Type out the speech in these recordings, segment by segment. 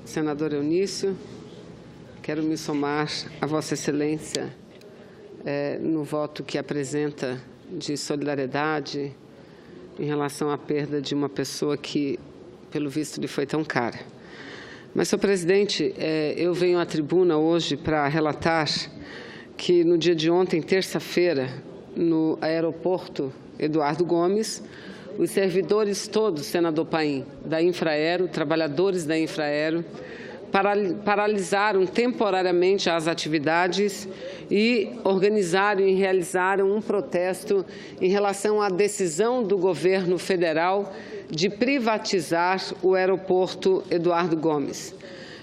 Senador Eunício, quero me somar a Vossa Excelência no voto que apresenta de solidariedade em relação à perda de uma pessoa que, pelo visto, lhe foi tão cara. Mas, senhor presidente, eu venho à tribuna hoje para relatar que no dia de ontem, terça-feira, no aeroporto Eduardo Gomes, os servidores todos, senador Paim, da Infraero, trabalhadores da Infraero, paralisaram temporariamente as atividades e organizaram e realizaram um protesto em relação à decisão do governo federal de privatizar o aeroporto Eduardo Gomes.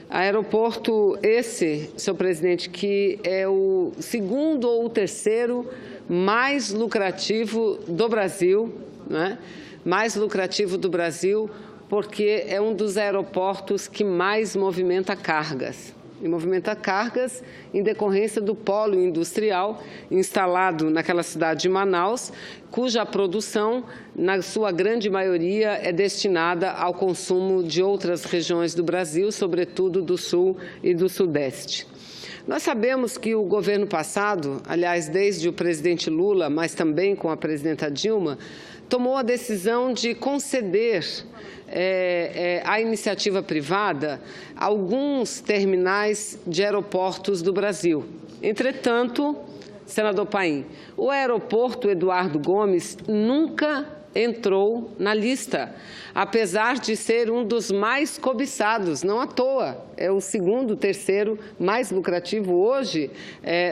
Aeroporto esse, senhor presidente, que é o segundo ou o terceiro mais lucrativo do Brasil, né? Mais lucrativo do Brasil, porque é um dos aeroportos que mais movimenta cargas. E movimenta cargas em decorrência do polo industrial instalado naquela cidade de Manaus, cuja produção, na sua grande maioria, é destinada ao consumo de outras regiões do Brasil, sobretudo do Sul e do Sudeste. Nós sabemos que o governo passado, aliás, desde o presidente Lula, mas também com a presidenta Dilma, tomou a decisão de conceder à iniciativa privada alguns terminais de aeroportos do Brasil. Entretanto, senador Paim, o aeroporto Eduardo Gomes nunca entrou na lista, apesar de ser um dos mais cobiçados, não à toa. É o segundo, terceiro mais lucrativo hoje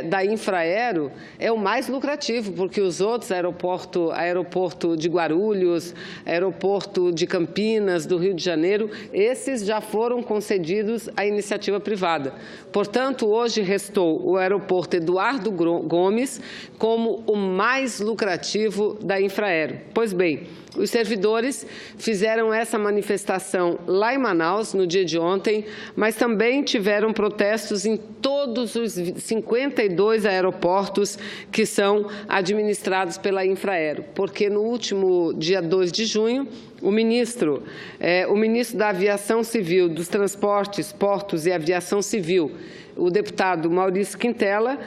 da Infraero, é o mais lucrativo, porque os outros, aeroporto de Guarulhos, aeroporto de Campinas, do Rio de Janeiro, esses já foram concedidos à iniciativa privada. Portanto, hoje restou o aeroporto Eduardo Gomes como o mais lucrativo da Infraero. Pois bem, os servidores fizeram essa manifestação lá em Manaus, no dia de ontem, mas também tiveram protestos em todos os 52 aeroportos que são administrados pela Infraero, porque no último dia 2 de junho, o ministro da Aviação Civil, dos Transportes, Portos e Aviação Civil, o deputado Maurício Quintela,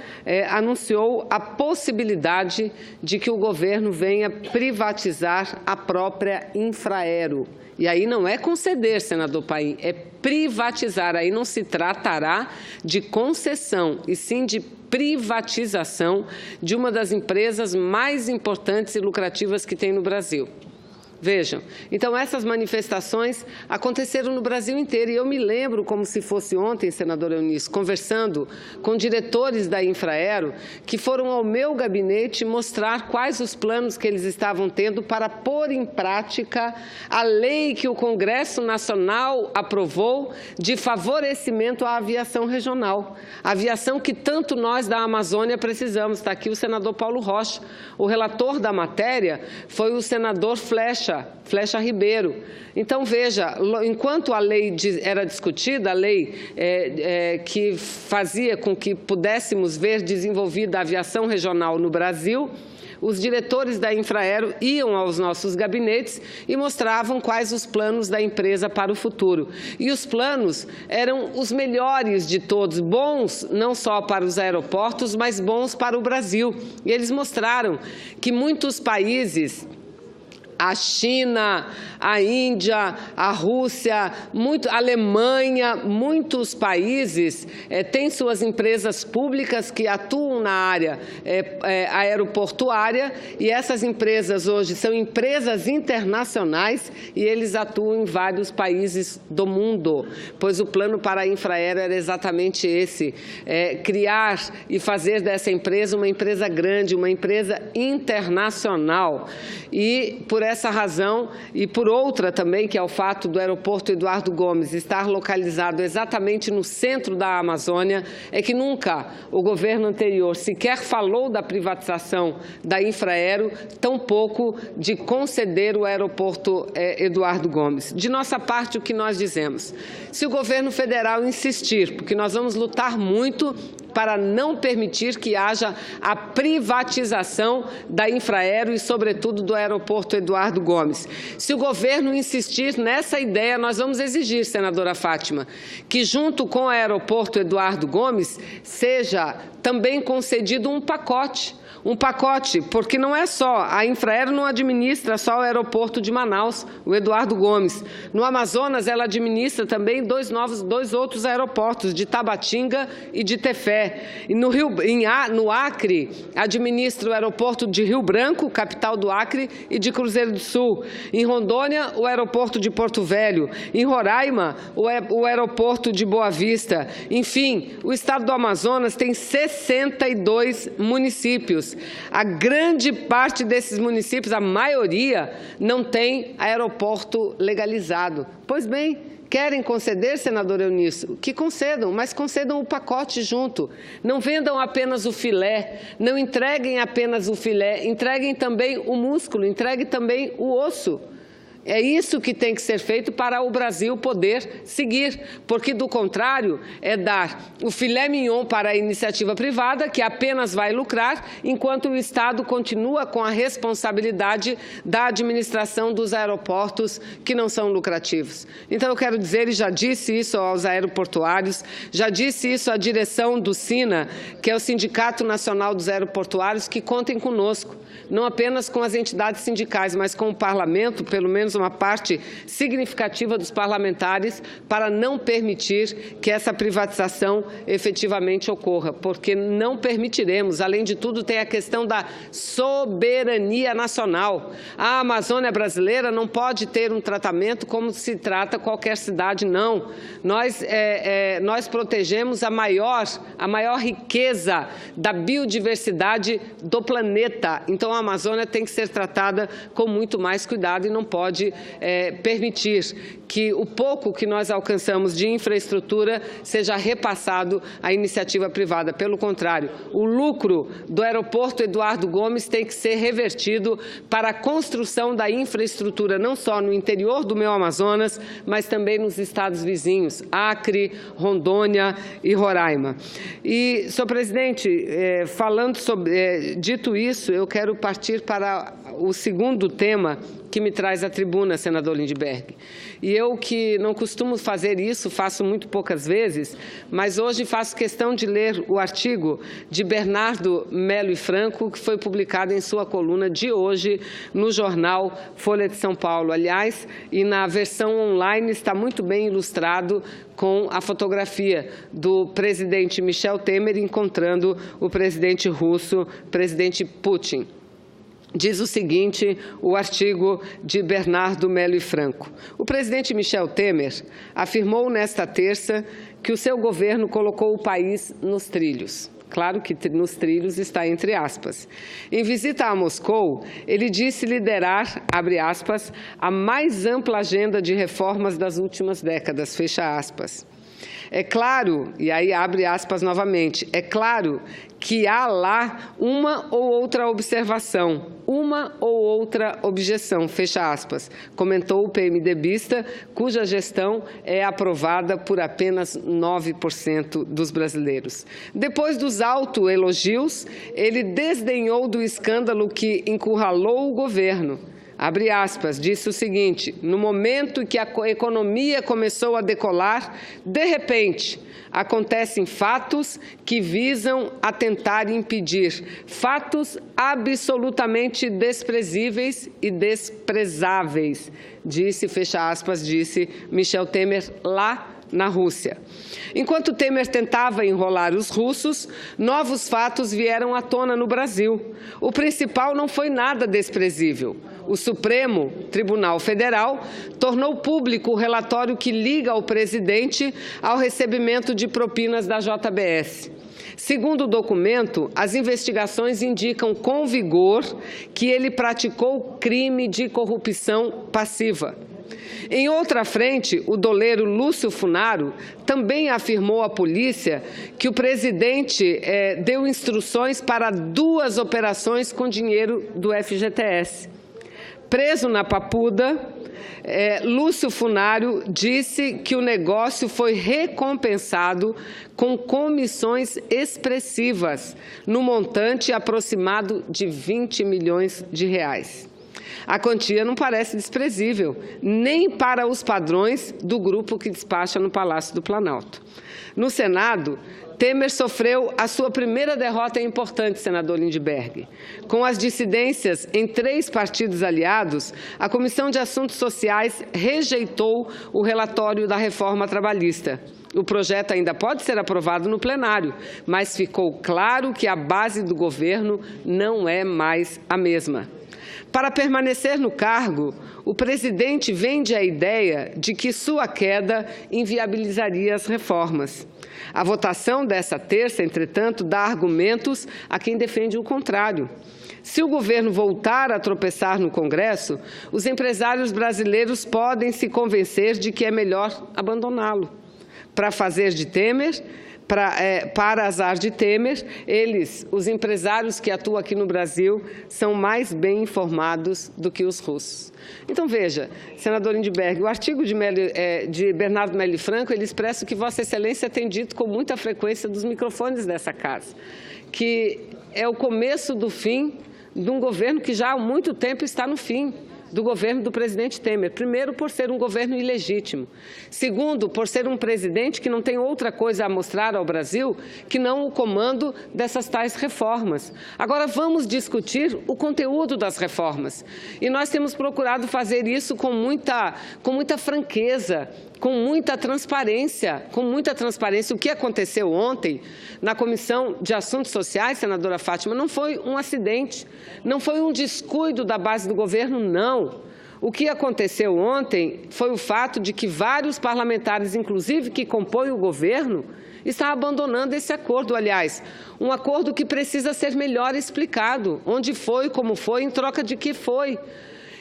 anunciou a possibilidade de que o governo venha privatizar a própria Infraero. E aí não é conceder, senador Paim, é privatizar. Aí não se tratará de concessão, e sim de privatização de uma das empresas mais importantes e lucrativas que tem no Brasil. Vejam, então essas manifestações aconteceram no Brasil inteiro e eu me lembro como se fosse ontem, senador Eunício, conversando com diretores da Infraero que foram ao meu gabinete mostrar quais os planos que eles estavam tendo para pôr em prática a lei que o Congresso Nacional aprovou de favorecimento à aviação regional. A aviação que tanto nós da Amazônia precisamos. Está aqui o senador Paulo Rocha. O relator da matéria foi o senador Flecha Ribeiro. Então, veja, enquanto a lei era discutida, a lei que fazia com que pudéssemos ver desenvolvida a aviação regional no Brasil, os diretores da Infraero iam aos nossos gabinetes e mostravam quais os planos da empresa para o futuro. E os planos eram os melhores de todos, bons não só para os aeroportos, mas bons para o Brasil. E eles mostraram que muitos países, a China, a Índia, a Rússia, a Alemanha, muitos países têm suas empresas públicas que atuam na área aeroportuária, e essas empresas hoje são empresas internacionais e eles atuam em vários países do mundo, pois o plano para a Infraero era exatamente esse, criar e fazer dessa empresa uma empresa grande, uma empresa internacional. E por essa razão e por outra também, que é o fato do aeroporto Eduardo Gomes estar localizado exatamente no centro da Amazônia, é que nunca o governo anterior sequer falou da privatização da Infraero, tampouco de conceder o aeroporto Eduardo Gomes. De nossa parte, o que nós dizemos? Se o governo federal insistir, porque nós vamos lutar muito para não permitir que haja a privatização da Infraero e, sobretudo, do aeroporto Eduardo Gomes. Se o governo insistir nessa ideia, nós vamos exigir, senadora Fátima, que junto com o aeroporto Eduardo Gomes seja também concedido um pacote, porque não é só, a Infraero não administra só o aeroporto de Manaus, o Eduardo Gomes. No Amazonas, ela administra também dois outros aeroportos, de Tabatinga e de Tefé. E no Acre, administra o aeroporto de Rio Branco, capital do Acre, e de Cruzeiro do Sul. Em Rondônia, o aeroporto de Porto Velho. Em Roraima, o aeroporto de Boa Vista. Enfim, o estado do Amazonas tem 62 municípios. A grande parte desses municípios, a maioria, não tem aeroporto legalizado. Pois bem, querem conceder, senador Eunício? Que concedam, mas concedam o pacote junto. Não vendam apenas o filé, não entreguem apenas o filé, entreguem também o músculo, entreguem também o osso. É isso que tem que ser feito para o Brasil poder seguir, porque, do contrário, é dar o filé mignon para a iniciativa privada, que apenas vai lucrar, enquanto o Estado continua com a responsabilidade da administração dos aeroportos que não são lucrativos. Então, eu quero dizer, e já disse isso aos aeroportuários, já disse isso à direção do SINA, que é o Sindicato Nacional dos Aeroportuários, que contem conosco, não apenas com as entidades sindicais, mas com o Parlamento, pelo menos uma parte significativa dos parlamentares, para não permitir que essa privatização efetivamente ocorra, porque não permitiremos. Além de tudo, tem a questão da soberania nacional. A Amazônia brasileira não pode ter um tratamento como se trata qualquer cidade, não. Nós protegemos a maior riqueza da biodiversidade do planeta. Então, a Amazônia tem que ser tratada com muito mais cuidado e não pode permitir que o pouco que nós alcançamos de infraestrutura seja repassado à iniciativa privada. Pelo contrário, o lucro do aeroporto Eduardo Gomes tem que ser revertido para a construção da infraestrutura, não só no interior do meu Amazonas, mas também nos estados vizinhos, Acre, Rondônia e Roraima. E, senhor presidente, dito isso, eu quero partir para o segundo tema que me traz à tribuna, senador Lindbergh. E eu, que não costumo fazer isso, faço muito poucas vezes, mas hoje faço questão de ler o artigo de Bernardo Melo e Franco, que foi publicado em sua coluna de hoje no jornal Folha de São Paulo. Aliás, e na versão online está muito bem ilustrado com a fotografia do presidente Michel Temer encontrando o presidente russo, presidente Putin. Diz o seguinte, o artigo de Bernardo Melo e Franco. O presidente Michel Temer afirmou nesta terça que o seu governo colocou o país nos trilhos. Claro que nos trilhos está entre aspas. Em visita a Moscou, ele disse liderar, abre aspas, a mais ampla agenda de reformas das últimas décadas, fecha aspas. É claro, e aí abre aspas novamente, é claro que há lá uma ou outra observação, uma ou outra objeção, fecha aspas, comentou o PMDBista, cuja gestão é aprovada por apenas 9% dos brasileiros. Depois dos autoelogios, ele desdenhou do escândalo que encurralou o governo. Abre aspas, disse o seguinte, no momento que a economia começou a decolar, de repente, acontecem fatos que visam a tentar impedir, fatos absolutamente desprezíveis e desprezáveis, disse, fecha aspas, disse Michel Temer lá na Rússia. Enquanto Temer tentava enrolar os russos, novos fatos vieram à tona no Brasil. O principal não foi nada desprezível. O Supremo Tribunal Federal tornou público o relatório que liga o presidente ao recebimento de propinas da JBS. Segundo o documento, as investigações indicam com vigor que ele praticou crime de corrupção passiva. Em outra frente, o doleiro Lúcio Funaro também afirmou à polícia que o presidente deu instruções para 2 operações com dinheiro do FGTS. Preso na Papuda, Lúcio Funário disse que o negócio foi recompensado com comissões expressivas, no montante aproximado de 20 milhões de reais. A quantia não parece desprezível, nem para os padrões do grupo que despacha no Palácio do Planalto. No Senado, Temer sofreu a sua primeira derrota importante, senador Lindbergh. Com as dissidências em 3 partidos aliados, a Comissão de Assuntos Sociais rejeitou o relatório da reforma trabalhista. O projeto ainda pode ser aprovado no plenário, mas ficou claro que a base do governo não é mais a mesma. Para permanecer no cargo, o presidente vende a ideia de que sua queda inviabilizaria as reformas. A votação dessa terça, entretanto, dá argumentos a quem defende o contrário. Se o governo voltar a tropeçar no Congresso, os empresários brasileiros podem se convencer de que é melhor abandoná-lo. Para fazer de Temer, para azar de Temer, os empresários que atuam aqui no Brasil, são mais bem informados do que os russos. Então, veja, senador Lindbergh, o artigo de Bernardo Meli Franco, ele expressa o que Vossa Excelência tem dito com muita frequência dos microfones dessa casa, que é o começo do fim de um governo que já há muito tempo está no fim, do governo do presidente Temer. Primeiro, por ser um governo ilegítimo. Segundo, por ser um presidente que não tem outra coisa a mostrar ao Brasil que não o comando dessas tais reformas. Agora, vamos discutir o conteúdo das reformas. E nós temos procurado fazer isso com muita franqueza, com muita transparência. O que aconteceu ontem na Comissão de Assuntos Sociais, senadora Fátima, não foi um acidente, não foi um descuido da base do governo, não. O que aconteceu ontem foi o fato de que vários parlamentares, inclusive que compõem o governo, estão abandonando esse acordo. Aliás, um acordo que precisa ser melhor explicado, onde foi, como foi, em troca de que foi.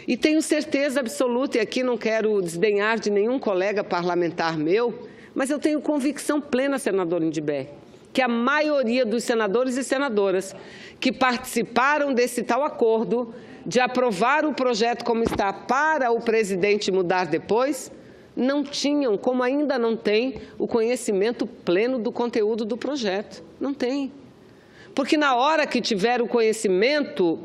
E tenho certeza absoluta, e aqui não quero desdenhar de nenhum colega parlamentar meu, mas eu tenho convicção plena, senador Lindbergh, que a maioria dos senadores e senadoras que participaram desse tal acordo de aprovar o projeto como está para o presidente mudar depois, não tinham, como ainda não tem, o conhecimento pleno do conteúdo do projeto. Não tem. Porque na hora que tiver o conhecimento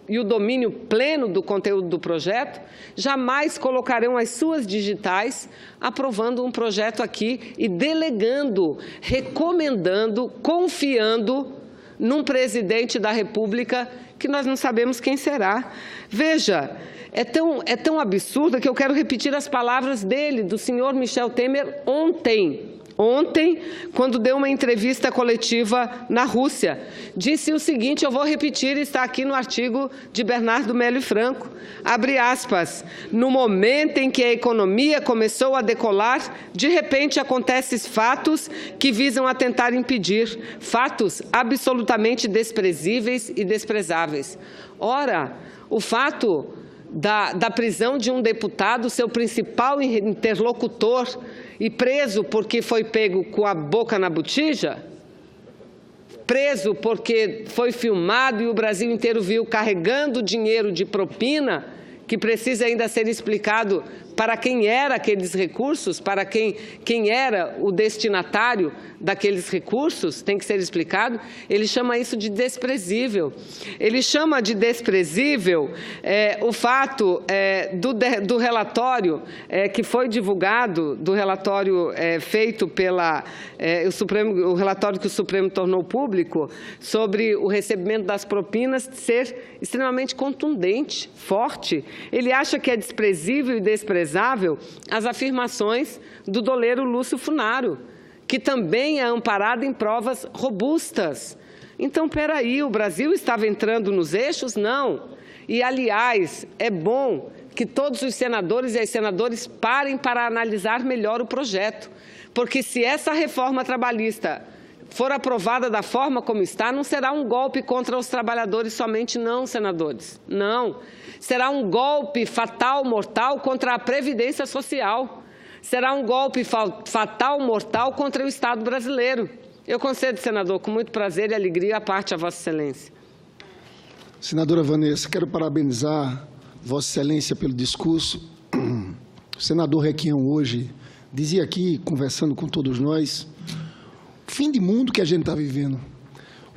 e o domínio pleno do conteúdo do projeto, jamais colocarão as suas digitais aprovando um projeto aqui e delegando, recomendando, confiando num presidente da República que nós não sabemos quem será. Veja, é tão absurdo que eu quero repetir as palavras dele, do senhor Michel Temer, ontem, quando deu uma entrevista coletiva na Rússia. Disse o seguinte, eu vou repetir, está aqui no artigo de Bernardo Meli Franco, abre aspas, no momento em que a economia começou a decolar, de repente acontecem fatos que visam a tentar impedir, fatos absolutamente desprezíveis e desprezáveis. Ora, o fato da prisão de um deputado, seu principal interlocutor, e preso porque foi pego com a boca na botija, preso porque foi filmado e o Brasil inteiro viu carregando dinheiro de propina, que precisa ainda ser explicado para quem era aqueles recursos, para quem era o destinatário daqueles recursos, tem que ser explicado. Ele chama isso de desprezível. Ele chama de desprezível o fato do relatório que foi divulgado, do relatório feito pela o relatório que o Supremo tornou público sobre o recebimento das propinas ser extremamente contundente, forte. Ele acha que é desprezível e desprezável as afirmações do doleiro Lúcio Funário, que também é amparado em provas robustas. Então, peraí, o Brasil estava entrando nos eixos? Não. E, aliás, é bom que todos os senadores e as senadoras parem para analisar melhor o projeto, porque se essa reforma trabalhista for aprovada da forma como está, não será um golpe contra os trabalhadores somente, não, senadores. Não. Será um golpe fatal, mortal, contra a Previdência Social. Será um golpe fatal, mortal, contra o Estado brasileiro. Eu concedo, senador, com muito prazer e alegria, a parte a Vossa Excelência. Senadora Vanessa, quero parabenizar Vossa Excelência, pelo discurso. O senador Requião hoje dizia aqui, conversando com todos nós, o fim de mundo que a gente está vivendo.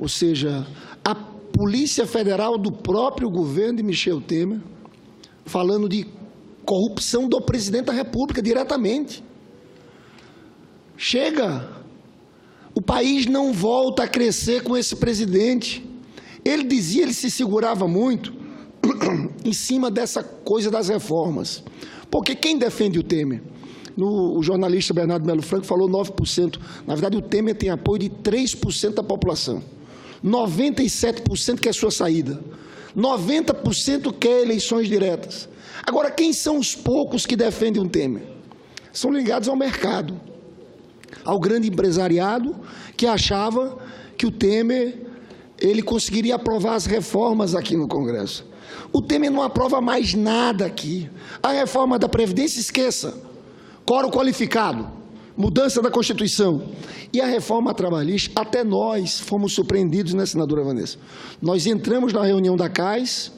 Ou seja, a Polícia Federal do próprio governo de Michel Temer, falando de corrupção do presidente da República diretamente. Chega! O país não volta a crescer com esse presidente. Ele dizia, ele se segurava muito em cima dessa coisa das reformas. Porque quem defende o Temer? O jornalista Bernardo Melo Franco falou 9%. Na verdade, o Temer tem apoio de 3% da população. 97% quer sua saída. 90% quer eleições diretas. Agora, quem são os poucos que defendem o Temer? São ligados ao mercado, ao grande empresariado que achava que o Temer ele conseguiria aprovar as reformas aqui no Congresso. O Temer não aprova mais nada aqui. A reforma da Previdência, esqueça. Quórum qualificado, mudança da Constituição. E a reforma trabalhista, até nós fomos surpreendidos, né, senadora Vanessa? Nós entramos na reunião da CAIS,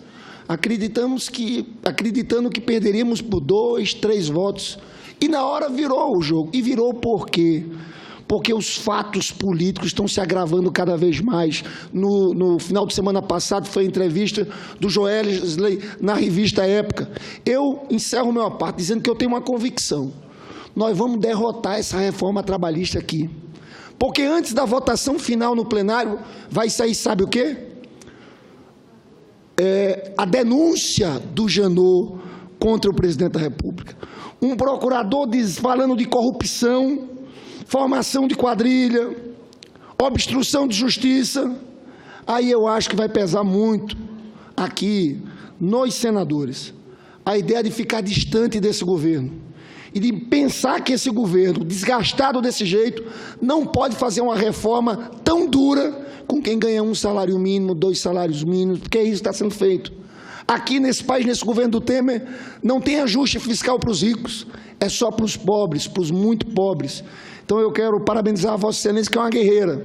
acreditando que perderíamos por 2, 3 votos. E na hora virou o jogo. E virou por quê? Porque os fatos políticos estão se agravando cada vez mais. No final de semana passado foi a entrevista do Joesley na revista Época. Eu encerro minha parte dizendo que eu tenho uma convicção. Nós vamos derrotar essa reforma trabalhista aqui. Porque antes da votação final no plenário vai sair, sabe o quê? A denúncia do Janot contra o presidente da República. Um procurador falando de corrupção, formação de quadrilha, obstrução de justiça. Aí eu acho que vai pesar muito aqui, nos senadores, a ideia de ficar distante desse governo e de pensar que esse governo, desgastado desse jeito, não pode fazer uma reforma tão dura com quem ganha 1 salário mínimo, 2 salários mínimos, porque é isso que está sendo feito. Aqui nesse país, nesse governo do Temer, não tem ajuste fiscal para os ricos, é só para os pobres, para os muito pobres. Então eu quero parabenizar a Vossa Excelência, que é uma guerreira,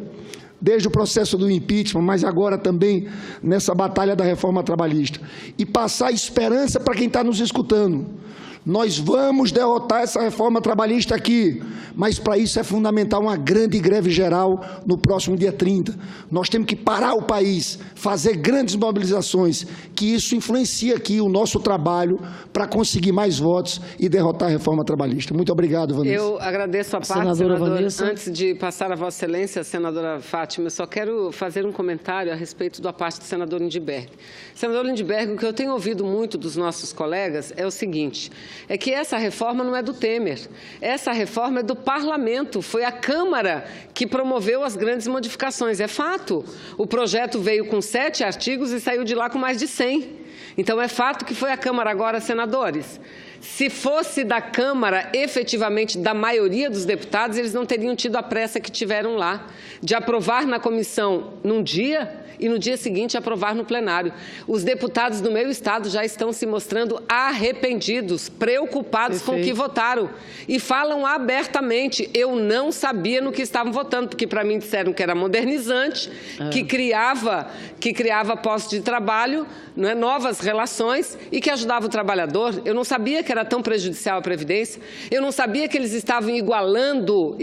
desde o processo do impeachment, mas agora também nessa batalha da reforma trabalhista. E passar esperança para quem está nos escutando. Nós vamos derrotar essa reforma trabalhista aqui, mas para isso é fundamental uma grande greve geral no próximo dia 30. Nós temos que parar o país, fazer grandes mobilizações, que isso influencia aqui o nosso trabalho para conseguir mais votos e derrotar a reforma trabalhista. Muito obrigado, Vanessa. Eu agradeço a parte, senadora. Antes de passar a Vossa Excelência, senadora Fátima, eu só quero fazer um comentário a respeito da parte do senador Lindbergh. Senador Lindbergh, o que eu tenho ouvido muito dos nossos colegas é o seguinte: é que essa reforma não é do Temer, essa reforma é do Parlamento, foi a Câmara que promoveu as grandes modificações, é fato. O projeto veio com 7 artigos e saiu de lá com mais de 100. Então é fato que foi a Câmara. Agora, senadores, se fosse da Câmara, efetivamente, da maioria dos deputados, eles não teriam tido a pressa que tiveram lá, de aprovar na comissão num dia e no dia seguinte aprovar no plenário. Os deputados do meu estado já estão se mostrando arrependidos, preocupados com o que votaram. E falam abertamente: eu não sabia no que estavam votando, porque para mim disseram que era modernizante, que criava postos de trabalho, não é, novas relações e que ajudava o trabalhador. Eu não sabia que era tão prejudicial à Previdência. Eu não sabia que eles estavam igualando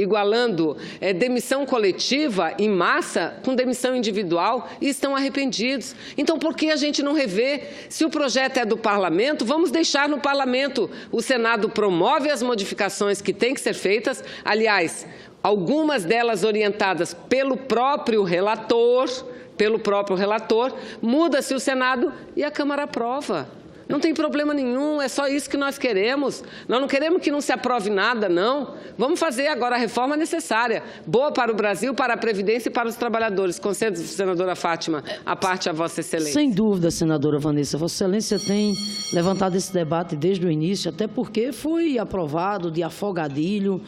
demissão coletiva em massa com demissão individual. E estão arrependidos. Então, por que a gente não revê? Se o projeto é do Parlamento, vamos deixar no Parlamento. O Senado promove as modificações que têm que ser feitas, aliás, algumas delas orientadas pelo próprio relator, muda-se o Senado e a Câmara aprova. Não tem problema nenhum, é só isso que nós queremos. Nós não queremos que não se aprove nada, não. Vamos fazer agora a reforma necessária, boa para o Brasil, para a Previdência e para os trabalhadores. Concedo, senadora Fátima, a parte a Vossa Excelência. Sem dúvida, senadora Vanessa. Vossa Excelência tem levantado esse debate desde o início, até porque foi aprovado de afogadilho,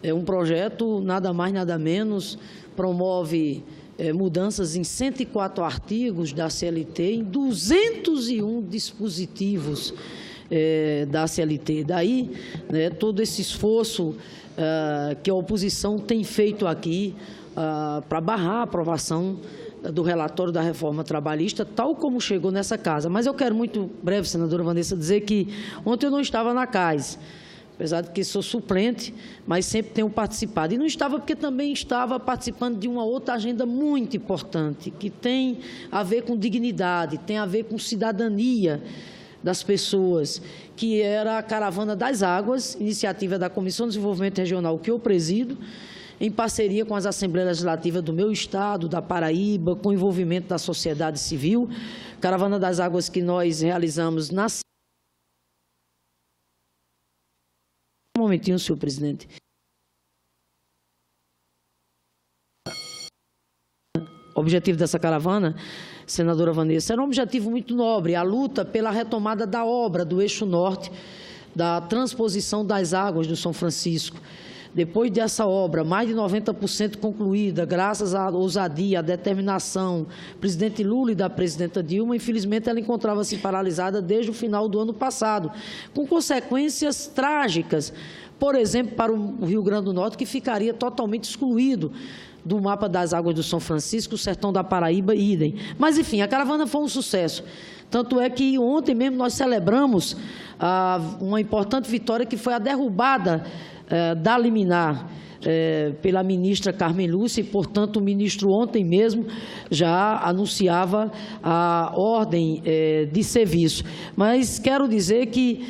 um projeto, nada mais, nada menos, promove mudanças em 104 artigos da CLT, em 201 dispositivos da CLT. Daí, né, todo esse esforço que a oposição tem feito aqui para barrar a aprovação do relatório da reforma trabalhista, tal como chegou nessa casa. Mas eu quero muito breve, senadora Vanessa, dizer que ontem eu não estava na CAIS, apesar de que sou suplente, mas sempre tenho participado. E não estava porque também estava participando de uma outra agenda muito importante, que tem a ver com dignidade, tem a ver com cidadania das pessoas, que era a Caravana das Águas, iniciativa da Comissão de Desenvolvimento Regional que eu presido, em parceria com as Assembleias Legislativas do meu estado, da Paraíba, com envolvimento da sociedade civil. Caravana das Águas que nós realizamos na... Um momentinho, senhor presidente. O objetivo dessa caravana, senadora Vanessa, era um objetivo muito nobre, a luta pela retomada da obra do Eixo Norte, da transposição das águas do São Francisco. Depois dessa obra, mais de 90% concluída, graças à ousadia, à determinação do presidente Lula e da presidenta Dilma, infelizmente ela encontrava-se paralisada desde o final do ano passado, com consequências trágicas, por exemplo, para o Rio Grande do Norte, que ficaria totalmente excluído do mapa das águas do São Francisco, o sertão da Paraíba, idem. Mas, enfim, a caravana foi um sucesso. Tanto é que ontem mesmo nós celebramos uma importante vitória, que foi a derrubada da liminar pela ministra Carmen Lúcia, e, portanto, o ministro ontem mesmo já anunciava a ordem de serviço. Mas quero dizer que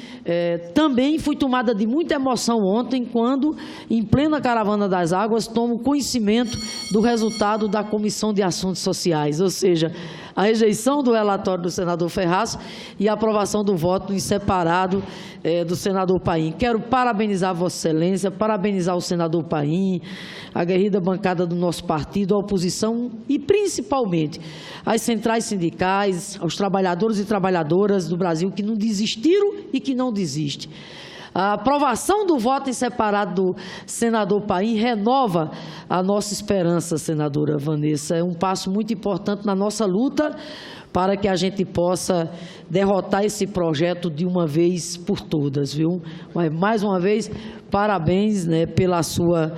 também fui tomada de muita emoção ontem, quando, em plena Caravana das Águas, tomo conhecimento do resultado da Comissão de Assuntos Sociais, ou seja, a rejeição do relatório do senador Ferraz e a aprovação do voto em separado do senador Paim. Quero parabenizar Vossa Excelência, parabenizar o senador Paim, a aguerrida bancada do nosso partido, a oposição e, principalmente, as centrais sindicais, aos trabalhadores e trabalhadoras do Brasil que não desistiram e que não desistem. A aprovação do voto em separado do senador Paim renova a nossa esperança, senadora Vanessa. É um passo muito importante na nossa luta para que a gente possa derrotar esse projeto de uma vez por todas, viu? Mas, mais uma vez, parabéns, né, pela sua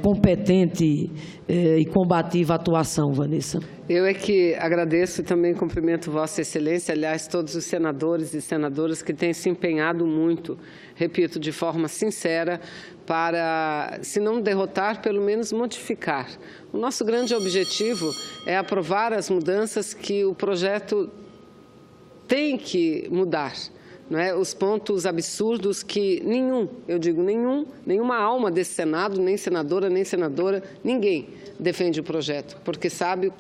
competente e combativa atuação, Vanessa. Eu é que agradeço e também cumprimento Vossa Excelência, aliás, todos os senadores e senadoras que têm se empenhado muito, repito, de forma sincera, para, se não derrotar, pelo menos modificar. O nosso grande objetivo é aprovar as mudanças que o projeto tem que mudar. Não é? Os pontos absurdos que nenhuma alma desse Senado, nem senadora, ninguém defende o projeto, porque sabe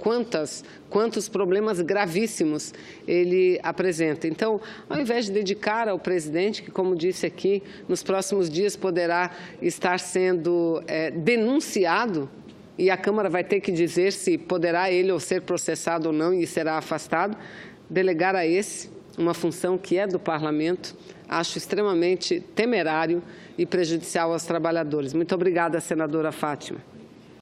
quantos problemas gravíssimos ele apresenta. Então, ao invés de dedicar ao presidente, que, como disse aqui, nos próximos dias poderá estar sendo denunciado, e a Câmara vai ter que dizer se poderá ele ou ser processado ou não e será afastado, delegar a esse uma função que é do Parlamento, acho extremamente temerário e prejudicial aos trabalhadores. Muito obrigada, senadora Fátima.